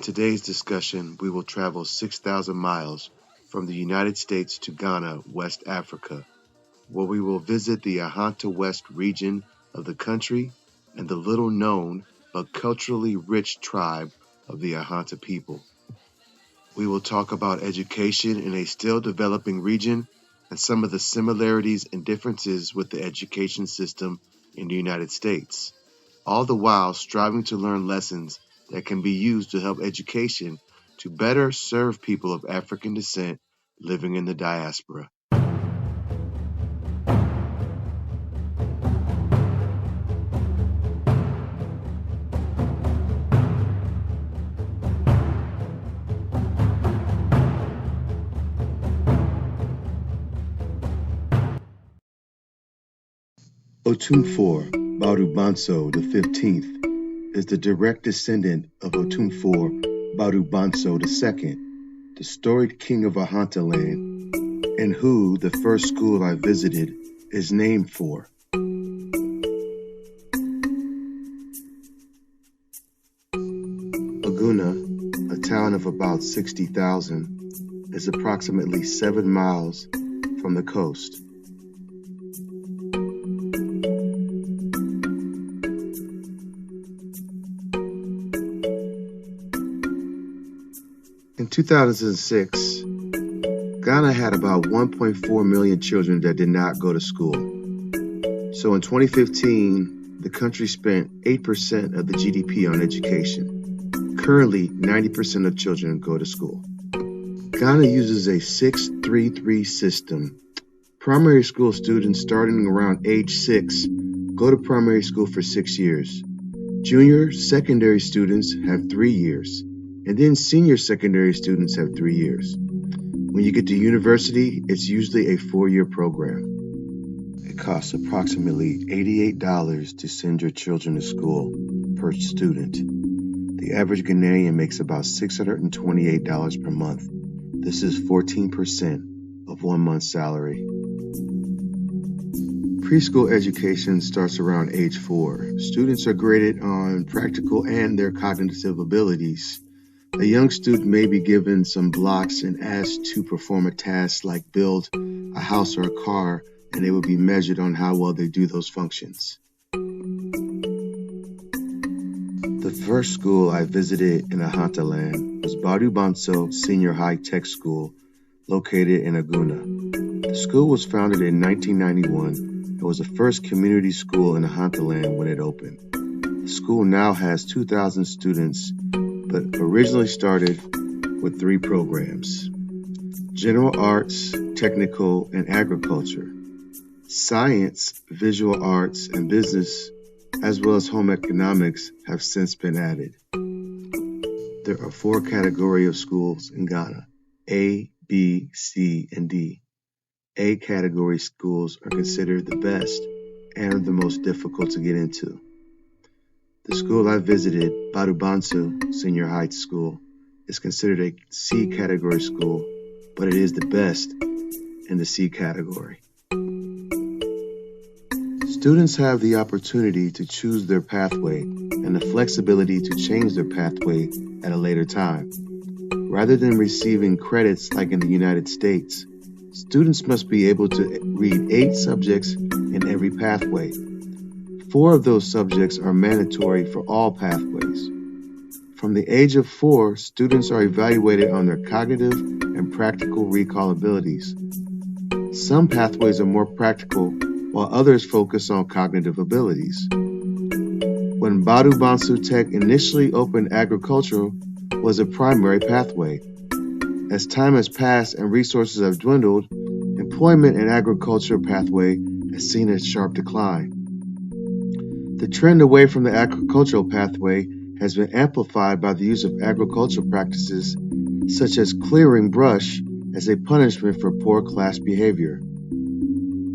today's discussion, we will travel 6,000 miles from the United States to Ghana, West Africa, where we will visit the Ahanta West region of the country and the little-known but culturally rich tribe of the Ahanta people. We will talk about education in a still developing region and some of the similarities and differences with the education system in the United States, all the while striving to learn lessons that can be used to help education to better serve people of African descent living in the diaspora. Otumfor Baidoo Bonsoe XV is the direct descendant of Otumfor Baidoo Bonsoe II, the storied king of Ahanta land, and who the first school I visited is named for. Agona, a town of about 60,000, is approximately 7 miles from the coast. In 2006, Ghana had about 1.4 million children that did not go to school. So in 2015, the country spent 8% of the GDP on education. Currently, 90% of children go to school. Ghana uses a 6-3-3 system. Primary school students starting around age 6 go to primary school for 6 years. Junior secondary students have 3 years. And then senior secondary students have 3 years. When you get to university, it's usually a 4-year program. It costs approximately $88 to send your children to school per student. The average Ghanaian makes about $628 per month. This is 14% of 1 month's salary. Preschool education starts around age 4. Students are graded on practical and their cognitive abilities. A young student may be given some blocks and asked to perform a task like build a house or a car, and they will be measured on how well they do those functions. The first school I visited in Ahanta land was Baidoo Bonsoe Senior High Tech School, located in Agona. The school was founded in 1991 and was the first community school in Ahanta land when it opened. The school now has 2,000 students, but originally started with 3 programs: general arts, technical, and agriculture, science, visual arts, and business, as well as home economics have since been added. There are 4 categories of schools in Ghana: A, B, C, and D. A category schools are considered the best and the most difficult to get into. The school I visited, Baidoo Bonsoe Senior High School, is considered a C category school, but it is the best in the C category. Students have the opportunity to choose their pathway and the flexibility to change their pathway at a later time. Rather than receiving credits like in the United States, students must be able to read 8 subjects in every pathway. 4 of those subjects are mandatory for all pathways. From the age of 4, students are evaluated on their cognitive and practical recall abilities. Some pathways are more practical, while others focus on cognitive abilities. When Baidoo Bonsoe Tech initially opened, agricultural was a primary pathway. As time has passed and resources have dwindled, employment in agriculture pathway has seen a sharp decline. The trend away from the agricultural pathway has been amplified by the use of agricultural practices such as clearing brush as a punishment for poor class behavior.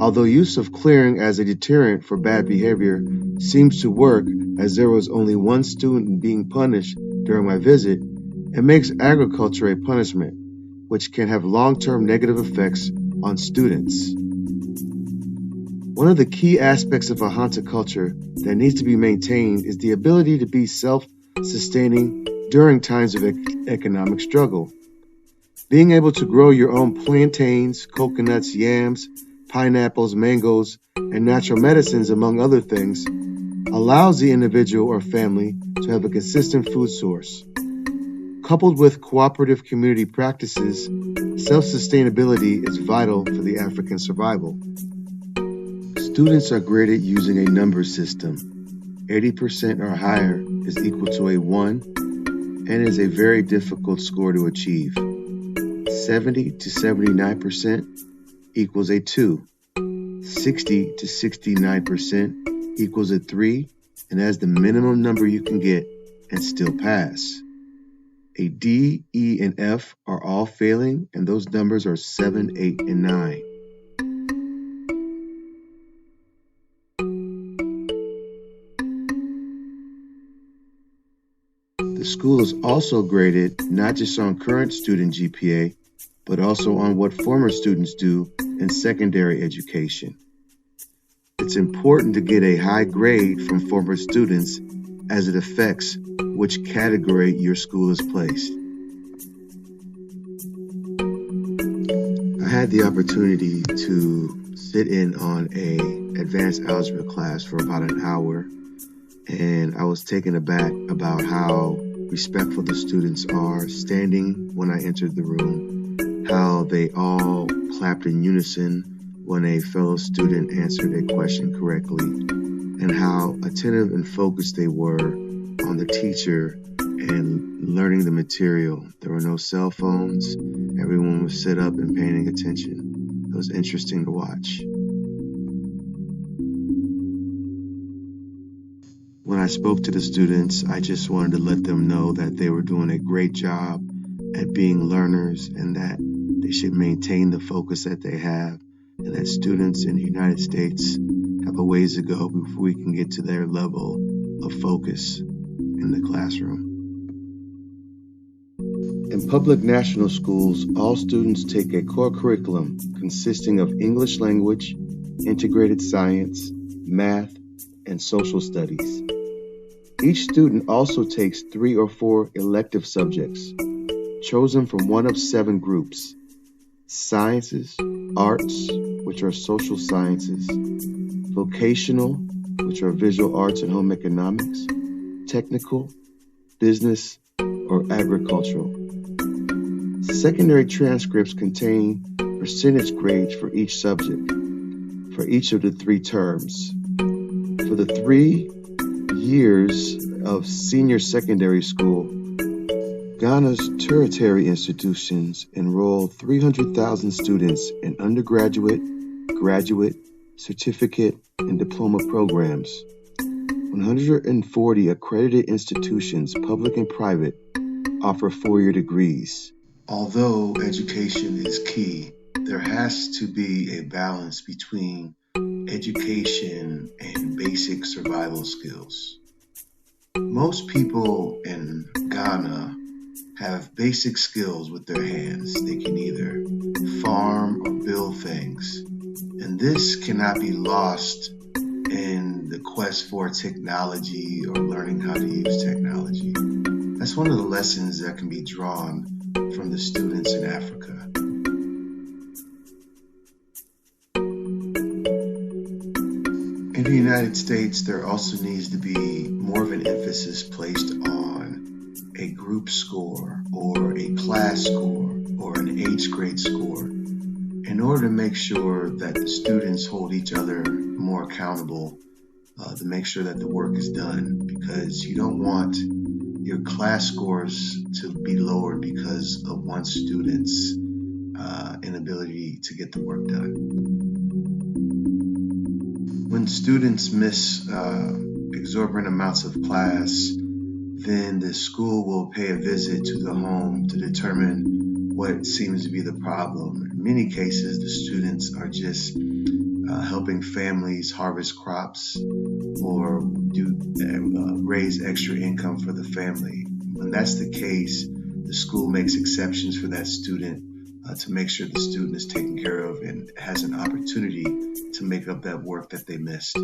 Although use of clearing as a deterrent for bad behavior seems to work, as there was only 1 student being punished during my visit, it makes agriculture a punishment, which can have long-term negative effects on students. One of the key aspects of Ahanta culture that needs to be maintained is the ability to be self-sustaining during times of economic struggle. Being able to grow your own plantains, coconuts, yams, pineapples, mangoes, and natural medicines, among other things, allows the individual or family to have a consistent food source. Coupled with cooperative community practices, self-sustainability is vital for the African survival. Students are graded using a number system. 80% or higher is equal to a 1 and is a very difficult score to achieve. 70 to 79% equals a 2. 60 to 69% equals a 3, and that's the minimum number you can get and still pass. A D, E, and F are all failing, and those numbers are 7, 8, and 9. The school is also graded not just on current student GPA, but also on what former students do in secondary education. It's important to get a high grade from former students as it affects which category your school is placed. I had the opportunity to sit in on an advanced algebra class for about an hour, and I was taken aback about how respectful the students are standing when I entered the room, how they all clapped in unison when a fellow student answered a question correctly, and how attentive and focused they were on the teacher and learning the material. There were no cell phones. Everyone was set up and paying attention. It was interesting to watch. When I spoke to the students, I just wanted to let them know that they were doing a great job at being learners and that they should maintain the focus that they have, and that students in the United States have a ways to go before we can get to their level of focus in the classroom. In public national schools, all students take a core curriculum consisting of English language, integrated science, math, and social studies. Each student also takes 3 or 4 elective subjects, chosen from one of 7 groups: sciences, arts, which are social sciences, vocational, which are visual arts and home economics, technical, business, or agricultural. Secondary transcripts contain percentage grades for each subject, for each of the 3 terms. For the 3 years of senior secondary school, Ghana's tertiary institutions enroll 300,000 students in undergraduate, graduate, certificate, and diploma programs. 140 accredited institutions, public and private, offer 4-year degrees. Although education is key, there has to be a balance between education and basic survival skills. Most people in Ghana have basic skills with their hands. They can either farm or build things. And this cannot be lost in the quest for technology or learning how to use technology. That's one of the lessons that can be drawn from the students in Africa. In the United States, there also needs to be more of an emphasis placed on a group score or a class score or an age grade score in order to make sure that the students hold each other more accountable, to make sure that the work is done, because you don't want your class scores to be lowered because of one student's inability to get the work done. When students miss exorbitant amounts of class, then the school will pay a visit to the home to determine what seems to be the problem. In many cases, the students are just helping families harvest crops or raise extra income for the family. When that's the case, the school makes exceptions for that student to make sure the student is taken care of and has an opportunity to make up that work that they missed.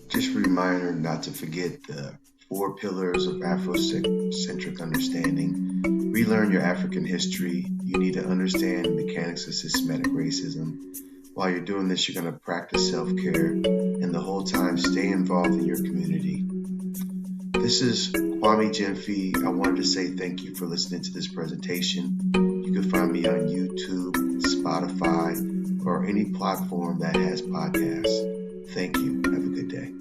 Just a reminder not to forget the 4 pillars of Afrocentric understanding, relearn your African history. You need to understand mechanics of systematic racism. While you're doing this, you're going to practice self-care, and the whole time stay involved in your community. This is Kwame Jenfi. I wanted to say thank you for listening to this presentation. You can find me on YouTube, Spotify, or any platform that has podcasts. Thank you. Have a good day.